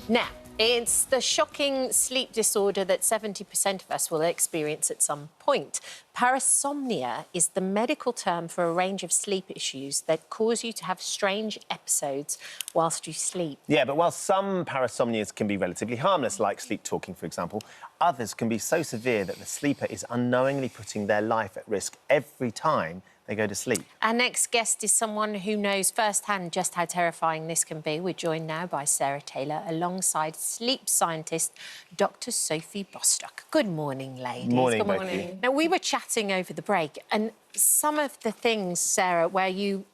Now, it's the shocking sleep disorder that 70% of us will experience at some point. Parasomnia is the medical term for a range of sleep issues that cause you to have strange episodes whilst you sleep. Yeah, but while some parasomnias can be relatively harmless, like sleepwalking, for example, others can be so severe that the sleeper is unknowingly putting their life at risk every time they go to sleep. Our next guest is someone who knows firsthand just how terrifying this can be. We're joined now by Sarah Taylor, alongside sleep scientist Dr. Sophie Bostock. Good morning, ladies. Morning, Good morning. Now, we were chatting over the break, and some of the things, Sarah, where you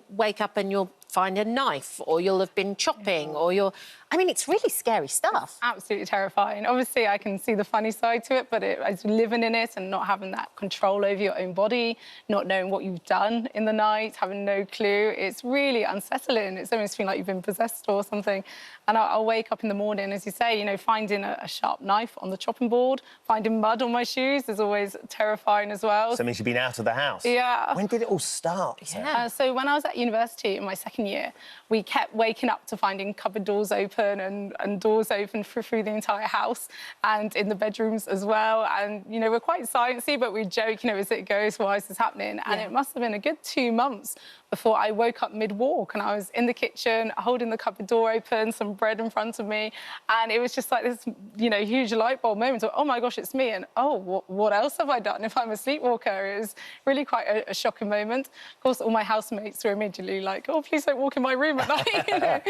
wake up and you'll find a knife, or you'll have been chopping, or you'll... I mean, it's really scary stuff. It's absolutely terrifying. Obviously, I can see the funny side to it, but as living in it and not having that control over your own body, not knowing what you've done in the night, having no clue, it's really unsettling. It's almost feeling like you've been possessed or something. And I'll wake up in the morning, as you say, you know, finding a sharp knife on the chopping board, finding mud on my shoes is always terrifying as well. So it means you've been out of the house. Yeah. When did it all start? Yeah. So when I was at university in my second year, we kept waking up to finding cupboard doors open and doors open through the entire house and in the bedrooms as well. And, you know, we're quite sciencey, but we joke, you know, as it goes, why is this happening? And it must have been a good 2 months before I woke up mid-walk and I was in the kitchen holding the cupboard door open, some bread in front of me, and it was just like this, you know, huge light bulb moment of, oh my gosh, it's me, and oh, what else have I done if I'm a sleepwalker? It was really quite a shocking moment. Of course, all my housemates were immediately like, oh, please don't walk in my room at night, you know.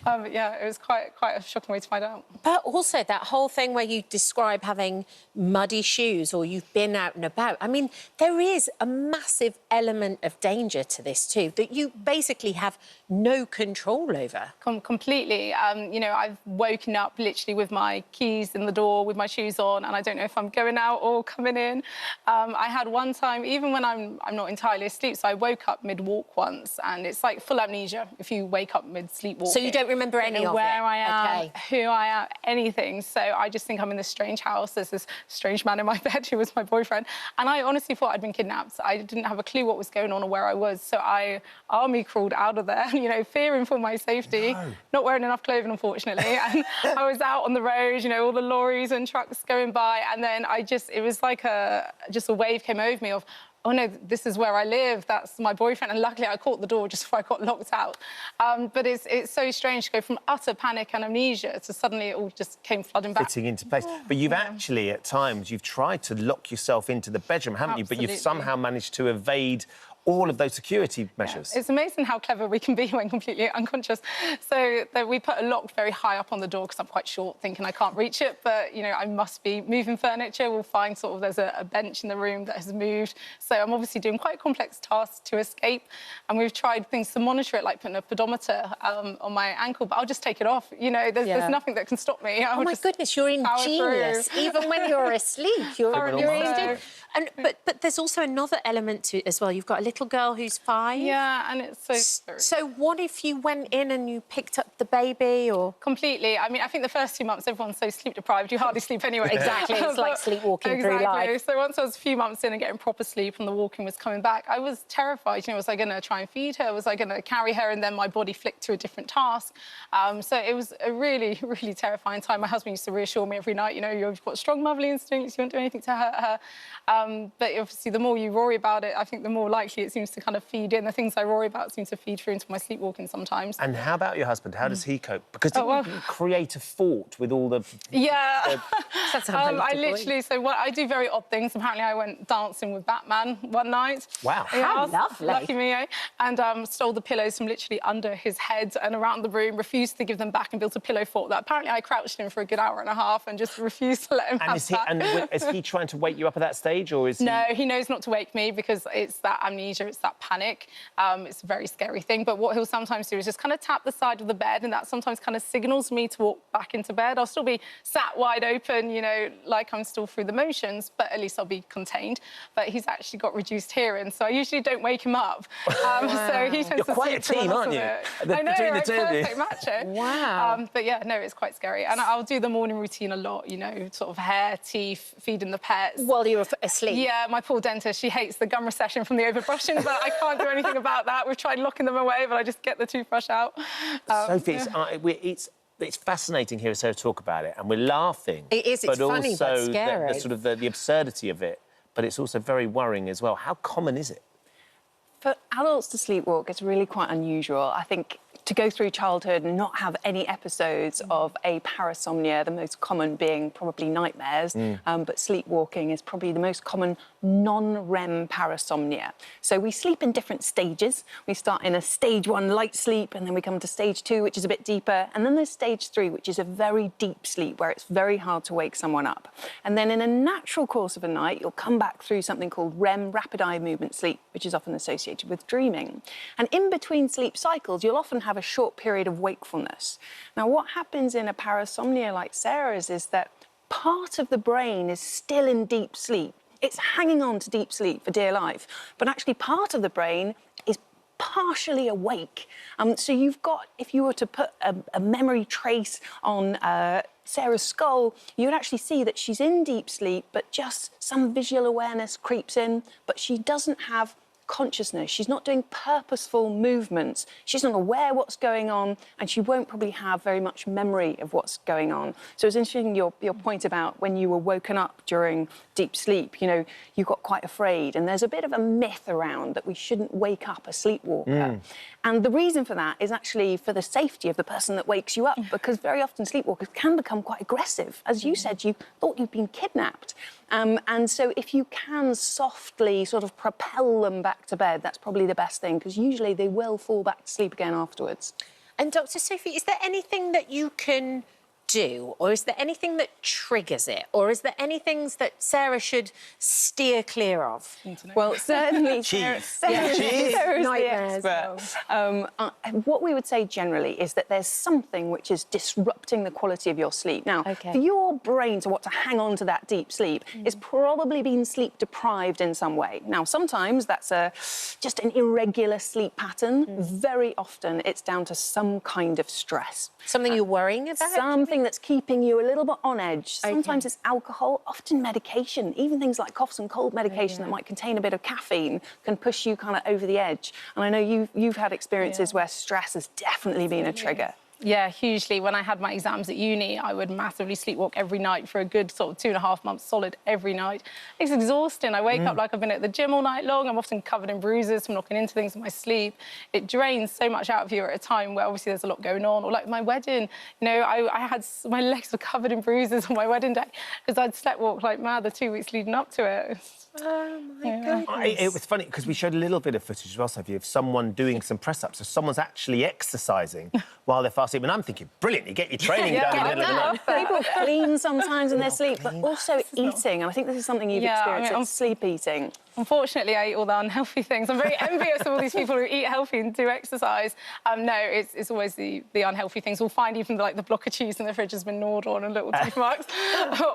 But yeah, it was quite a shocking way to find out. But also that whole thing where you describe having muddy shoes or you've been out and about. I mean, there is a massive element of danger to this too, that you basically have no control over. Completely. You know, I've woken up literally with my keys in the door, with my shoes on, and I don't know if I'm going out or coming in. I had one time, even when I'm not entirely asleep, so I woke up mid-walk once, and it's like full amnesia if you wake up mid-sleepwalking. So you don't remember any of it? Where I am, who I am, anything. So I just think I'm in this strange house. There's this strange man in my bed who was my boyfriend, and I honestly thought I'd been kidnapped. I didn't have a clue what was going on or where I was, so I army crawled out of there, you know, fearing for my safety, not wearing enough clothing, unfortunately, and I was out on the road, you know, all the lorries and trucks going by, and then it was like just a wave came over me of, oh no, this is where I live, that's my boyfriend, and luckily I caught the door just before I got locked out. But it's so strange to go from utter panic and amnesia to suddenly it all just came flooding back. Fitting into place. But you've actually, at times, you've tried to lock yourself into the bedroom, haven't you? But you've somehow managed to evade all of those security measures. Yeah. It's amazing how clever we can be when completely unconscious. So we put a lock very high up on the door because I'm quite short, thinking I can't reach it, but, you know, I must be moving furniture. We'll find sort of there's a bench in the room that has moved. So I'm obviously doing quite complex tasks to escape, and we've tried things to monitor it, like putting a pedometer on my ankle, but I'll just take it off. You know, there's nothing that can stop me. Oh, my goodness, you're ingenious. Even when you're asleep, you're ingenious. But there's also another element to it as well. You've got a little girl who's 5. Yeah, and it's so scary. So what if you went in and you picked up the baby, or...? Completely. I mean, I think the first 2 months, everyone's so sleep-deprived, you hardly sleep anyway. Exactly, it's like sleepwalking through life. So once I was a few months in and getting proper sleep and the walking was coming back, I was terrified. You know, was I going to try and feed her? Was I going to carry her? And then my body flicked to a different task. So it was a really, really terrifying time. My husband used to reassure me every night, you know, you've got strong motherly instincts, you won't do anything to hurt her. But obviously, the more you worry about it, I think the more likely it seems to kind of feed in. The things I worry about seem to feed through into my sleepwalking sometimes. And how about your husband? How does he cope? Because didn't you create a fort with all the... Yeah. I literally... So I do very odd things. Apparently, I went dancing with Batman one night. Wow. How lovely. Lucky me, eh? And stole the pillows from literally under his head and around the room, refused to give them back and built a pillow fort that apparently I crouched in for a good hour and a half and just refused to let him have that. And is he trying to wake you up at that stage, or is he... No, he knows not to wake me because it's that amnesia, it's that panic. It's a very scary thing. But what he'll sometimes do is just kind of tap the side of the bed, and that sometimes kind of signals me to walk back into bed. I'll still be sat wide open, you know, like I'm still through the motions, but at least I'll be contained. But he's actually got reduced hearing, so I usually don't wake him up. So he tends You're quite a team, aren't you? I know, between right? the two of you. Perfect match, eh? Wow. But yeah, no, it's quite scary. And I'll do the morning routine a lot, you know, sort of hair, teeth, feeding the pets. While you're asleep? Yeah, my poor dentist, she hates the gum recession from the overbrushing, but I can't do anything about that. We've tried locking them away, but I just get the toothbrush out. Sophie, it's it's fascinating hearing Sarah talk about it, and we're laughing. It is, it's funny, but also scary. the sort of the absurdity of it, but it's also very worrying as well. How common is it? For adults to sleepwalk, it's really quite unusual. I think to go through childhood and not have any episodes of a parasomnia, the most common being probably nightmares, but sleepwalking is probably the most common non-REM parasomnia. So we sleep in different stages. We start in a stage 1 light sleep, and then we come to stage 2, which is a bit deeper, and then there's stage 3, which is a very deep sleep where it's very hard to wake someone up. And then in a natural course of a night, you'll come back through something called REM, rapid eye movement sleep, which is often associated with dreaming. And in between sleep cycles, you'll often have a short period of wakefulness. Now, what happens in a parasomnia like Sarah's is that part of the brain is still in deep sleep. It's hanging on to deep sleep for dear life, but actually part of the brain is partially awake. So you've got, if you were to put a memory trace on Sarah's skull, you would actually see that she's in deep sleep, but just some visual awareness creeps in, but she doesn't have consciousness. She's not doing purposeful movements. She's not aware what's going on, and she won't probably have very much memory of what's going on. So it's interesting your point about when you were woken up during deep sleep, you know, you got quite afraid, and there's a bit of a myth around that we shouldn't wake up a sleepwalker. And the reason for that is actually for the safety of the person that wakes you up, because very often sleepwalkers can become quite aggressive. As you said, you thought you'd been kidnapped. And so if you can softly sort of propel them back to bed, that's probably the best thing, because usually they will fall back to sleep again afterwards. And Dr. Sophie, is there anything that you can do, or is there anything that triggers it, or is there any things that Sarah should steer clear of? Well, certainly Cheese. Sarah's the Nightmares. expert. What we would say generally is that there's something which is disrupting the quality of your sleep. Now, for your brain to want to hang on to that deep sleep, it's probably been sleep deprived in some way. Now, sometimes that's just an irregular sleep pattern. Very often it's down to some kind of stress. Something you're worrying about? Something that's keeping you a little bit on edge. Sometimes it's alcohol, often medication, even things like coughs and cold medication that might contain a bit of caffeine can push you kind of over the edge. And I know you've had experiences where stress has definitely been a trigger. Yeah, hugely. When I had my exams at uni, I would massively sleepwalk every night for a good sort of 2.5 months solid every night. It's exhausting. I wake up like I've been at the gym all night long. I'm often covered in bruises from knocking into things in my sleep. It drains so much out of you at a time where obviously there's a lot going on. Or like my wedding, you know, I had, my legs were covered in bruises on my wedding day because I'd sleptwalked like mad the 2 weeks leading up to it. Oh, my goodness. It was funny because we showed a little bit of footage as well, Sophie, of someone doing some press-ups. So someone's actually exercising while they're fast asleep. And I'm thinking, brilliant, you get your training done in the middle of the night. People clean sometimes in their sleep, but also eating. And I think this is something you've experienced, it's sleep eating. Unfortunately, I eat all the unhealthy things. I'm very envious of all these people who eat healthy and do exercise. No, it's always the unhealthy things. We'll find even like the block of cheese in the fridge has been gnawed on and little teeth marks.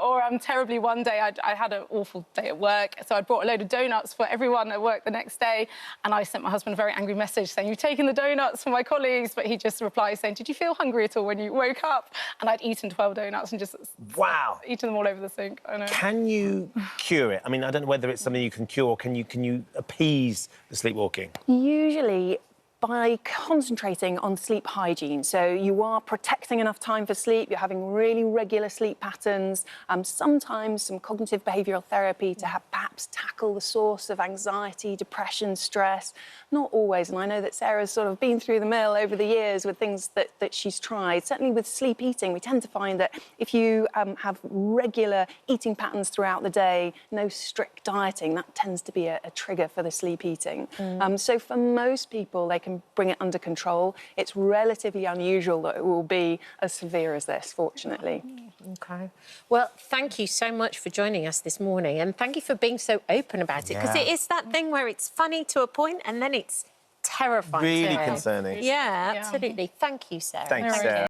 Or terribly, one day I had an awful day at work, so I brought a load of donuts for everyone at work the next day, and I sent my husband a very angry message saying, "You've taken the donuts for my colleagues," but he just replied saying, "Did you feel hungry at all when you woke up?" And I'd eaten 12 donuts and just eaten them all over the sink. I know. Can you cure it? I mean, I don't know whether it's something you can cure, or can you appease the sleepwalking? Usually by concentrating on sleep hygiene. So you are protecting enough time for sleep, you're having really regular sleep patterns, sometimes some cognitive behavioural therapy to perhaps tackle the source of anxiety, depression, stress. Not always, and I know that Sarah's sort of been through the mill over the years with things that she's tried. Certainly with sleep eating, we tend to find that if you have regular eating patterns throughout the day, no strict dieting, that tends to be a trigger for the sleep eating. So for most people, they can bring it under control. It's relatively unusual that it will be as severe as this, fortunately. OK. Well, thank you so much for joining us this morning, and thank you for being so open about it, because it is that thing where it's funny to a point and then it's terrifying. Really concerning. Yeah, absolutely. Thank you, Sarah. Thanks, Sarah.